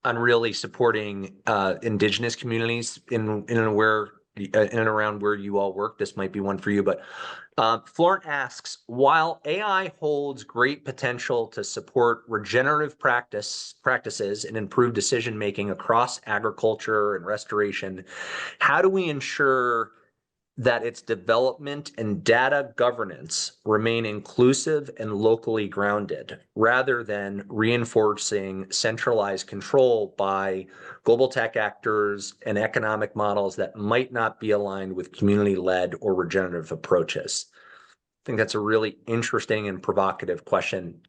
really supporting indigenous communities in and around where you all work, this might be one for you. But Florent asks, while AI holds great potential to support regenerative practices and improve decision making across agriculture and restoration, how do we ensure that its development and data governance remain inclusive and locally grounded, rather than reinforcing centralized control by global tech actors and economic models that might not be aligned with community-led or regenerative approaches? I think that's a really interesting and provocative question.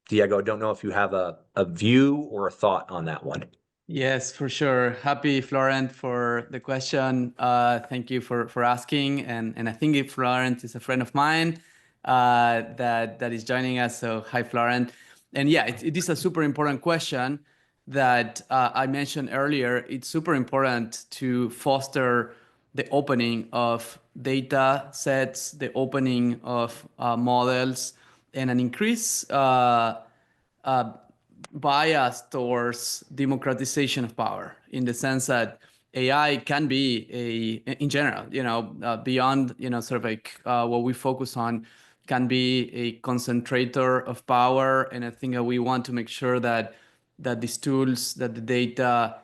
Diego, I don't know if you have a view or a thought on that one. Yes, for sure. Happy, Florent, for the question. Thank you for asking. And I think Florent is a friend of mine that is joining us. So hi, Florent. And yeah, it is a super important question that I mentioned earlier. It's super important to foster the opening of data sets, the opening of models, and an increase bias towards democratization of power, in the sense that AI can be in general, beyond, sort of like what we focus on, can be a concentrator of power. And I think that we want to make sure that these tools, that the data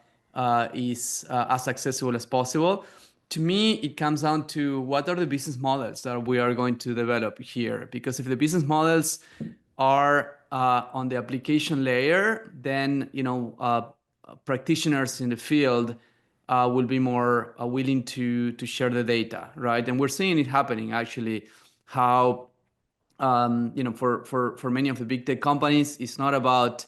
is as accessible as possible. To me, it comes down to what are the business models that we are going to develop here. Because if the business models are on the application layer, then practitioners in the field will be more willing to share the data, right? And we're seeing it happening actually. How for many of the big tech companies, it's not about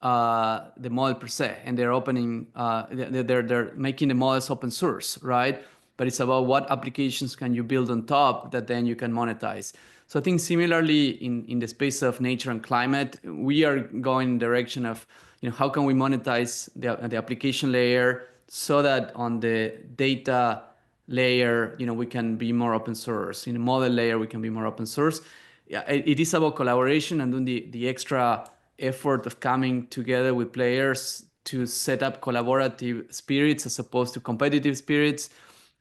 the model per se, and they're opening, they're making the models open source, right? But it's about what applications can you build on top that then you can monetize. So I think similarly in the space of nature and climate, we are going in the direction of, how can we monetize the application layer so that on the data layer, we can be more open source. In the model layer, we can be more open source. Yeah, it is about collaboration and doing the extra effort of coming together with players to set up collaborative spirits as opposed to competitive spirits.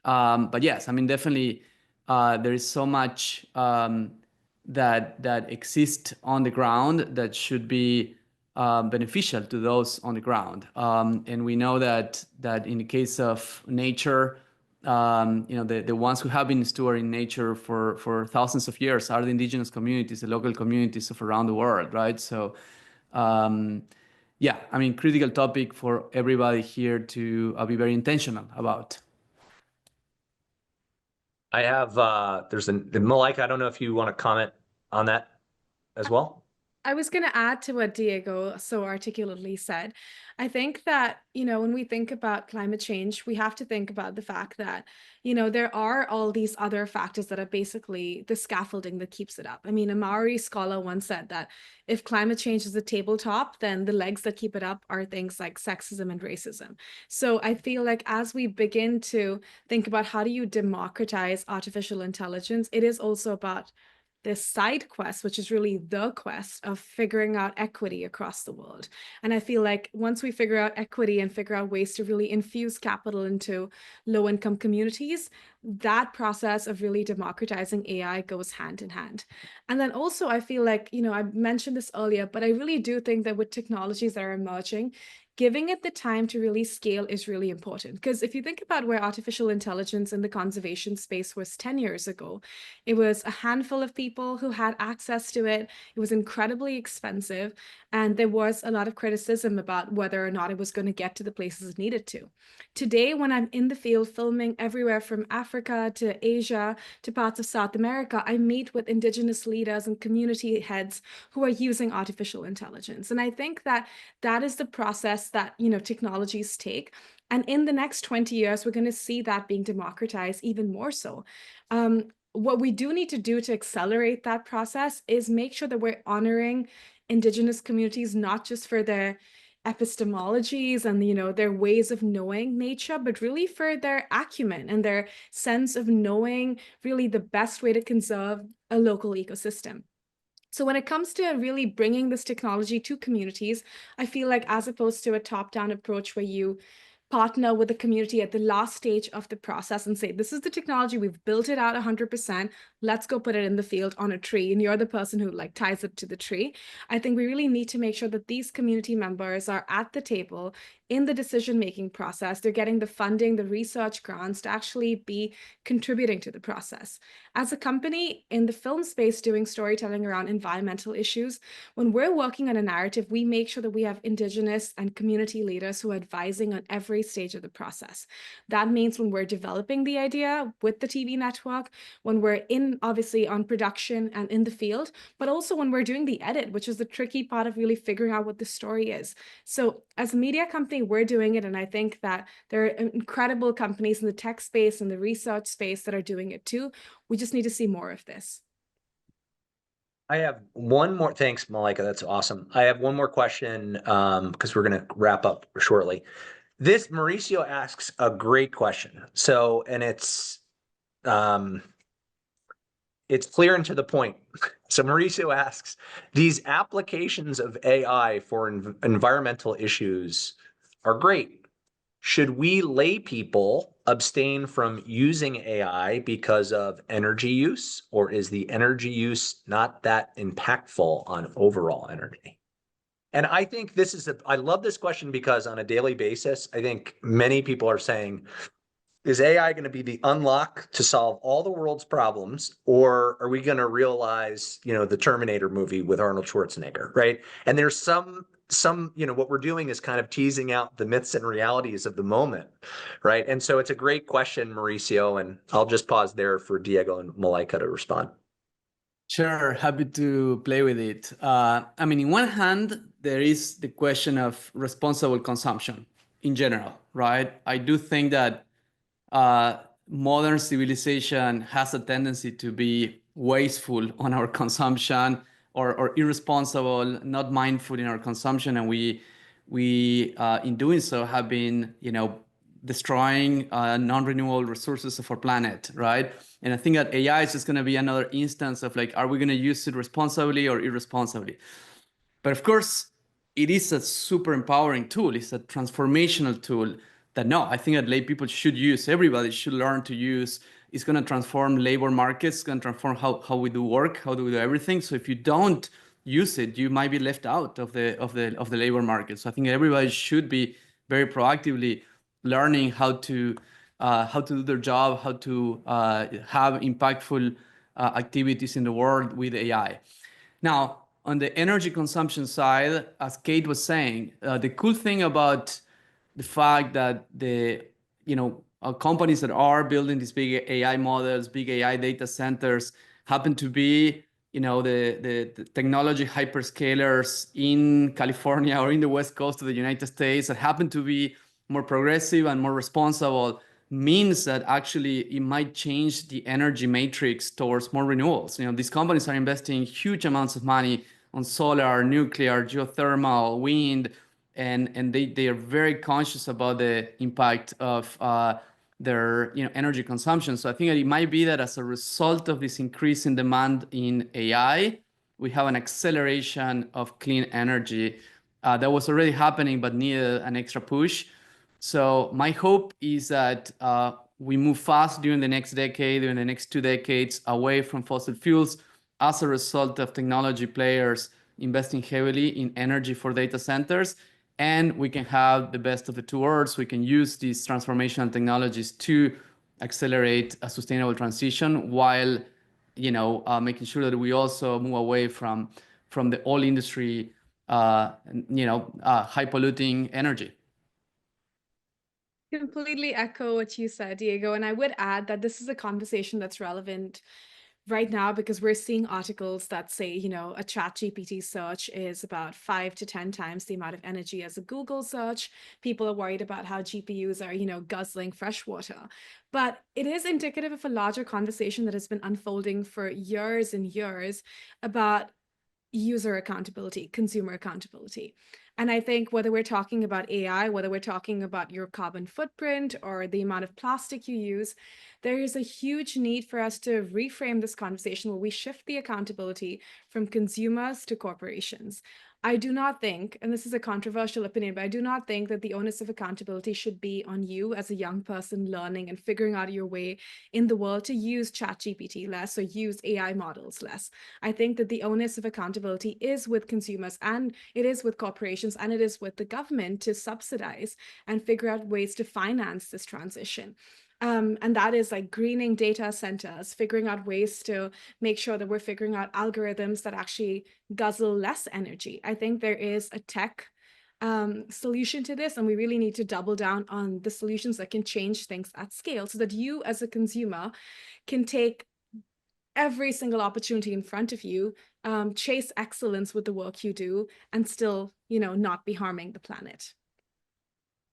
But yes, I mean, definitely there is so much that exists on the ground that should be beneficial to those on the ground. And we know that in the case of nature, the ones who have been stewarding nature for thousands of years are the indigenous communities, the local communities of around the world, right? So, yeah, I mean, critical topic for everybody here to be very intentional about. I have, there's the Malaika, I don't know if you want to comment on that as well. I was going to add to what Diego so articulately said. I think that, when we think about climate change, we have to think about the fact that, there are all these other factors that are basically the scaffolding that keeps it up. I mean, a Maori scholar once said that if climate change is a tabletop, then the legs that keep it up are things like sexism and racism. So I feel like as we begin to think about how do you democratize artificial intelligence, it is also about this side quest, which is really the quest of figuring out equity across the world. And I feel like once we figure out equity and figure out ways to really infuse capital into low-income communities, that process of really democratizing AI goes hand in hand. And then also, I feel like, I mentioned this earlier, but I really do think that with technologies that are emerging, giving it the time to really scale is really important. Because if you think about where artificial intelligence in the conservation space was 10 years ago, it was a handful of people who had access to it. It was incredibly expensive. And there was a lot of criticism about whether or not it was going to get to the places it needed to. Today, when I'm in the field filming everywhere from Africa to Asia to parts of South America, I meet with indigenous leaders and community heads who are using artificial intelligence. And I think that that is the process that technologies take. And in the next 20 years, we're going to see that being democratized even more so. What we do need to do to accelerate that process is make sure that we're honoring indigenous communities, not just for their epistemologies and their ways of knowing nature, but really for their acumen and their sense of knowing really the best way to conserve a local ecosystem. So when it comes to really bringing this technology to communities, I feel like as opposed to a top-down approach where you partner with the community at the last stage of the process and say, this is the technology, we've built it out 100%, let's go put it in the field on a tree, and you're the person who ties it to the tree. I think we really need to make sure that these community members are at the table in the decision-making process. They're getting the funding, the research grants to actually be contributing to the process. As a company in the film space doing storytelling around environmental issues, when we're working on a narrative, we make sure that we have indigenous and community leaders who are advising on every stage of the process. That means when we're developing the idea with the TV network, when we're obviously on production and in the field, but also when we're doing the edit, which is the tricky part of really figuring out what the story is. So as a media company, we're doing it. And I think that there are incredible companies in the tech space and the research space that are doing it too. We just need to see more of this. I have one more. Thanks, Malaika. That's awesome. I have one more question because we're going to wrap up shortly. This Mauricio asks a great question. So, and it's clear and to the point. So Mauricio asks, these applications of AI for environmental issues are great. Should we lay people abstain from using AI because of energy use, or is the energy use not that impactful on overall energy? And I think I love this question because on a daily basis, I think many people are saying, is AI going to be the unlock to solve all the world's problems, or are we going to realize, the Terminator movie with Arnold Schwarzenegger, right? And there's some, what we're doing is kind of teasing out the myths and realities of the moment, right? And so it's a great question, Mauricio, and I'll just pause there for Diego and Malaika to respond. Sure, happy to play with it. I mean, in one hand, there is the question of responsible consumption in general, right? I do think that modern civilization has a tendency to be wasteful on our consumption or irresponsible, not mindful in our consumption, and we in doing so have been, destroying non-renewable resources of our planet, right? And I think that AI is just going to be another instance of like, are we going to use it responsibly or irresponsibly? But of course, it is a super empowering tool. It's a transformational tool that I think that lay people should use. Everybody should learn to use. It's going to transform labor markets. It's going to transform how we do work, how do we do everything. So if you don't use it, you might be left out of the labor market. So I think everybody should be very proactively learning how to do their job, how to have impactful activities in the world with AI. Now, on the energy consumption side, as Kate was saying, the cool thing about the fact that the companies that are building these big AI models, big AI data centers, happen to be the technology hyperscalers in California or in the West Coast of the United States that happen to be more progressive and more responsible, means that actually it might change the energy matrix towards more renewables. These companies are investing huge amounts of money on solar, nuclear, geothermal, wind, and they are very conscious about the impact of their energy consumption. So I think that it might be that as a result of this increase in demand in AI, we have an acceleration of clean energy that was already happening but needed an extra push. So my hope is that we move fast during the next decade, during the next 2 decades, away from fossil fuels as a result of technology players investing heavily in energy for data centers. And we can have the best of the two worlds. We can use these transformational technologies to accelerate a sustainable transition while, making sure that we also move away from the oil industry, high polluting energy. Completely echo what you said, Diego. And I would add that this is a conversation that's relevant right now because we're seeing articles that say, a ChatGPT search is about 5 to 10 times the amount of energy as a Google search. People are worried about how GPUs are, guzzling fresh water. But it is indicative of a larger conversation that has been unfolding for years and years about user accountability, consumer accountability. And I think whether we're talking about AI, whether we're talking about your carbon footprint or the amount of plastic you use, there is a huge need for us to reframe this conversation where we shift the accountability from consumers to corporations. I do not think, and this is a controversial opinion, but I do not think that the onus of accountability should be on you as a young person learning and figuring out your way in the world to use ChatGPT less or use AI models less. I think that the onus of accountability is with consumers, and it is with corporations, and it is with the government to subsidize and figure out ways to finance this transition. And that is like greening data centers, figuring out ways to make sure that we're figuring out algorithms that actually guzzle less energy. I think there is a tech solution to this, and we really need to double down on the solutions that can change things at scale so that you as a consumer can take every single opportunity in front of you, chase excellence with the work you do, and still, not be harming the planet.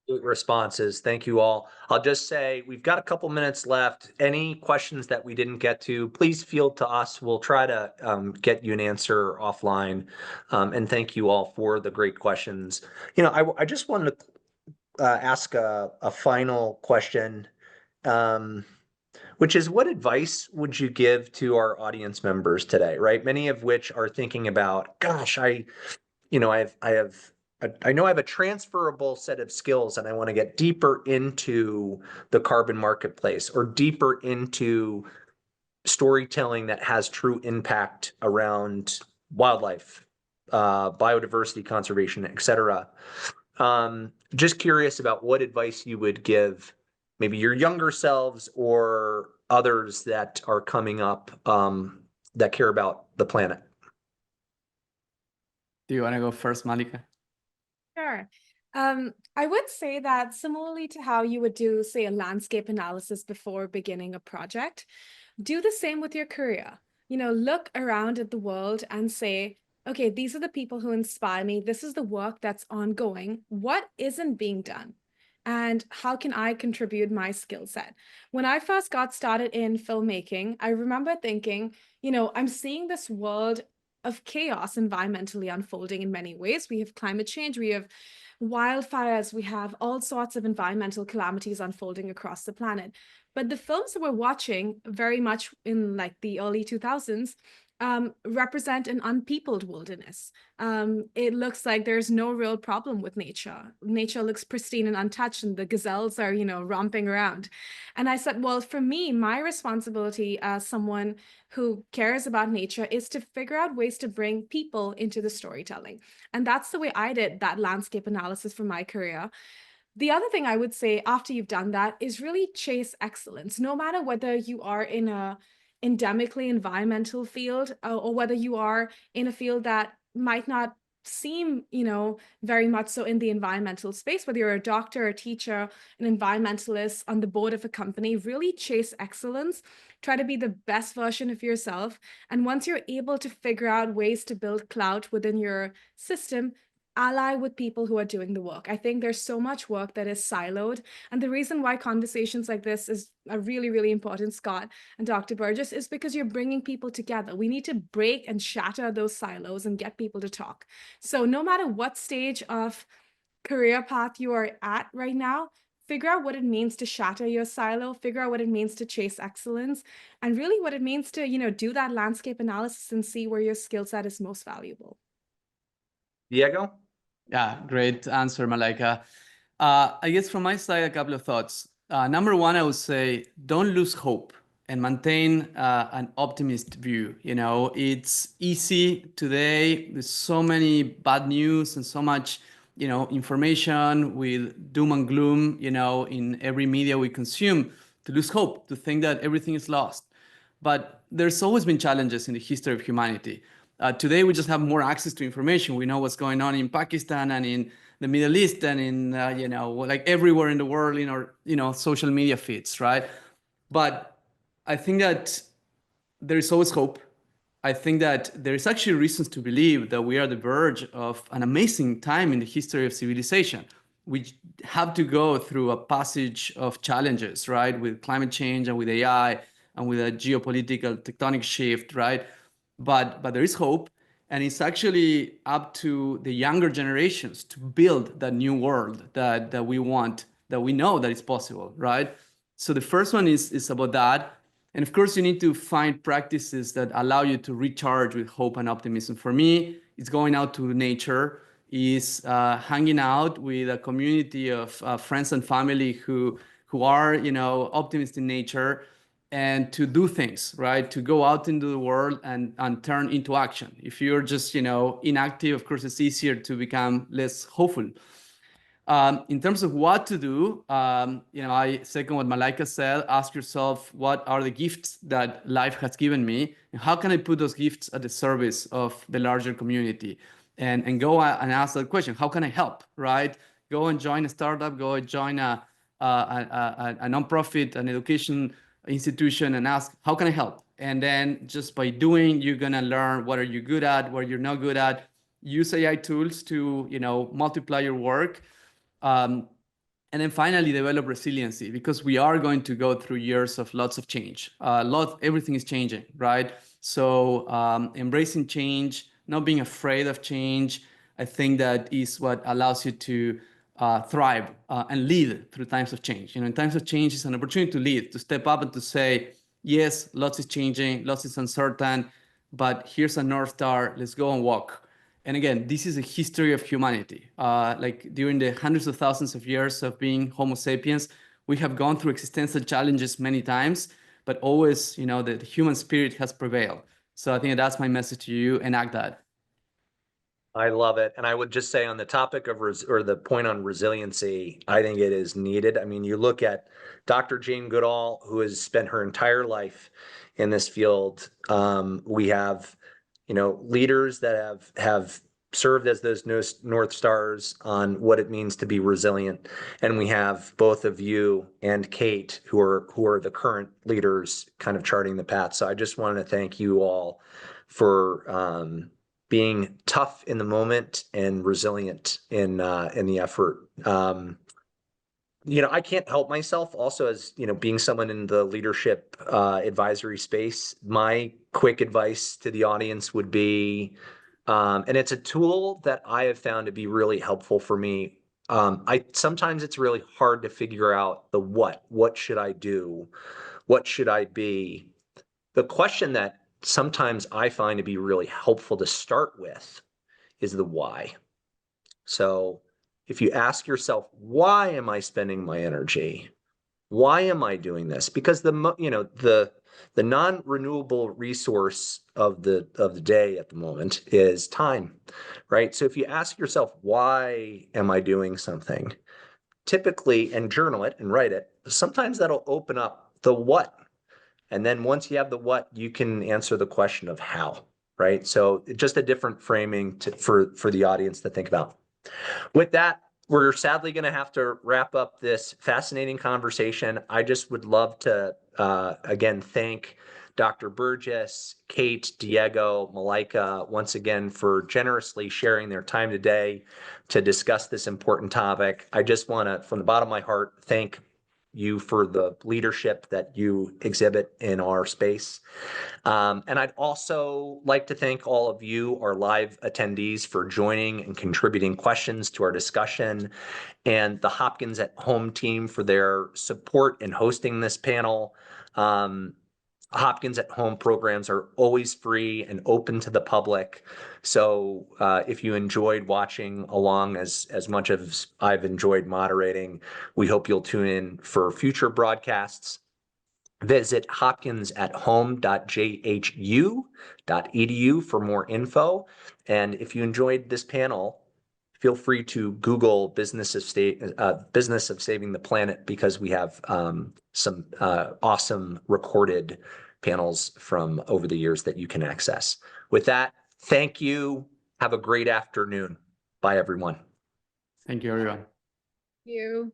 Great responses. Thank you all. I'll just say we've got a couple minutes left. Any questions that we didn't get to, please field to us. We'll try to get you an answer offline. And thank you all for the great questions. I just wanted to ask a final question, which is, what advice would you give to our audience members today, right? Many of which are thinking about, gosh, I know I have a transferable set of skills and I want to get deeper into the carbon marketplace or deeper into storytelling that has true impact around wildlife, biodiversity conservation, et cetera. Just curious about what advice you would give maybe your younger selves or others that are coming up that care about the planet. Do you want to go first, Malaika? Sure. I would say that similarly to how you would do, say, a landscape analysis before beginning a project, do the same with your career. Look around at the world and say, okay, these are the people who inspire me. This is the work that's ongoing. What isn't being done? And how can I contribute my skill set? When I first got started in filmmaking, I remember thinking, I'm seeing this world of chaos environmentally unfolding in many ways. We have climate change, we have wildfires, we have all sorts of environmental calamities unfolding across the planet. But the films that we're watching very much in like the early 2000s represent an unpeopled wilderness. It looks like there's no real problem with nature. Nature looks pristine and untouched, and the gazelles are, romping around. And I said, well, for me, my responsibility as someone who cares about nature is to figure out ways to bring people into the storytelling. And that's the way I did that landscape analysis for my career. The other thing I would say after you've done that is really chase excellence, no matter whether you are in a endemically environmental field or whether you are in a field that might not seem, very much so in the environmental space, whether you're a doctor, a teacher, an environmentalist on the board of a company, really chase excellence, try to be the best version of yourself. And once you're able to figure out ways to build clout within your system, ally with people who are doing the work. I think there's so much work that is siloed. And the reason why conversations like this are really, really important, Scott and Dr. Burgess, is because you're bringing people together. We need to break and shatter those silos and get people to talk. So no matter what stage of career path you are at right now, figure out what it means to shatter your silo, figure out what it means to chase excellence, and really what it means to, do that landscape analysis and see where your skill set is most valuable. Diego? Yeah, great answer, Malaika. I guess from my side, a couple of thoughts. Number one, I would say, don't lose hope and maintain an optimist view. It's easy today. There's so many bad news and so much, information with doom and gloom, in every media we consume, to lose hope, to think that everything is lost. But there's always been challenges in the history of humanity. Today, we just have more access to information. We know what's going on in Pakistan and in the Middle East and in, like everywhere in the world in our, social media feeds, right? But I think that there is always hope. I think that there is actually reasons to believe that we are at the verge of an amazing time in the history of civilization. We have to go through a passage of challenges, right? With climate change and with AI and with a geopolitical tectonic shift, right? But there is hope, and it's actually up to the younger generations to build that new world that we want, that we know that it's possible, right? So the first one is about that. And of course, you need to find practices that allow you to recharge with hope and optimism. For me, it's going out to nature, is hanging out with a community of friends and family who are, optimists in nature, and to do things, right? To go out into the world and turn into action. If you're just, inactive, of course, it's easier to become less hopeful. In terms of what to do, I second what Malaika said. Ask yourself, what are the gifts that life has given me? And how can I put those gifts at the service of the larger community? And go and ask that question, how can I help, right? Go and join a startup, go and join a nonprofit, an education institution, and ask, how can I help? And then just by doing, you're gonna learn what are you good at, what you're not good at. Use AI tools to, multiply your work. And then finally, develop resiliency, because we are going to go through years of lots of change. Everything is changing, right? So embracing change, not being afraid of change, I think that is what allows you to thrive and lead through times of change. In times of change, it's an opportunity to lead, to step up and to say, yes, lots is changing, lots is uncertain, but here's a North Star, let's go and walk. And again, this is a history of humanity. Like during the hundreds of thousands of years of being Homo sapiens, we have gone through existential challenges many times, but always, the human spirit has prevailed. So I think that's my message to you, enact that. I love it. And I would just say on the topic of, or the point on resiliency, I think it is needed. I mean, you look at Dr. Jane Goodall, who has spent her entire life in this field. We have, leaders that have served as those North Stars on what it means to be resilient. And we have both of you and Kate, who are the current leaders kind of charting the path. So I just wanted to thank you all for being tough in the moment and resilient in the effort. I can't help myself also as, being someone in the leadership advisory space. My quick advice to the audience would be, and it's a tool that I have found to be really helpful for me. Sometimes it's really hard to figure out the what should I do? What should I be? The question that sometimes I find to be really helpful to start with is the why. So if you ask yourself, why am I spending my energy? Why am I doing this? Because the non-renewable resource of the day at the moment is time, right? So if you ask yourself, why am I doing something? Typically, and journal it and write it, sometimes that'll open up the what. And then once you have the what, you can answer the question of how, right? So just a different framing for the audience to think about. With that, we're sadly going to have to wrap up this fascinating conversation. I just would love to, again, thank Dr. Burgess, Kate, Diego, Malaika, once again, for generously sharing their time today to discuss this important topic. I just want to, from the bottom of my heart, thank you for the leadership that you exhibit in our space. And I'd also like to thank all of you, our live attendees, for joining and contributing questions to our discussion, and the Hopkins at Home team for their support in hosting this panel. Hopkins at Home programs are always free and open to the public. So if you enjoyed watching along as much as I've enjoyed moderating, we hope you'll tune in for future broadcasts. Visit hopkins@home.jhu.edu for more info. And if you enjoyed this panel, feel free to Google Business of Saving the Planet, because we have some awesome recorded panels from over the years that you can access. With that, thank you. Have a great afternoon. Bye, everyone. Thank you, everyone. Thank you.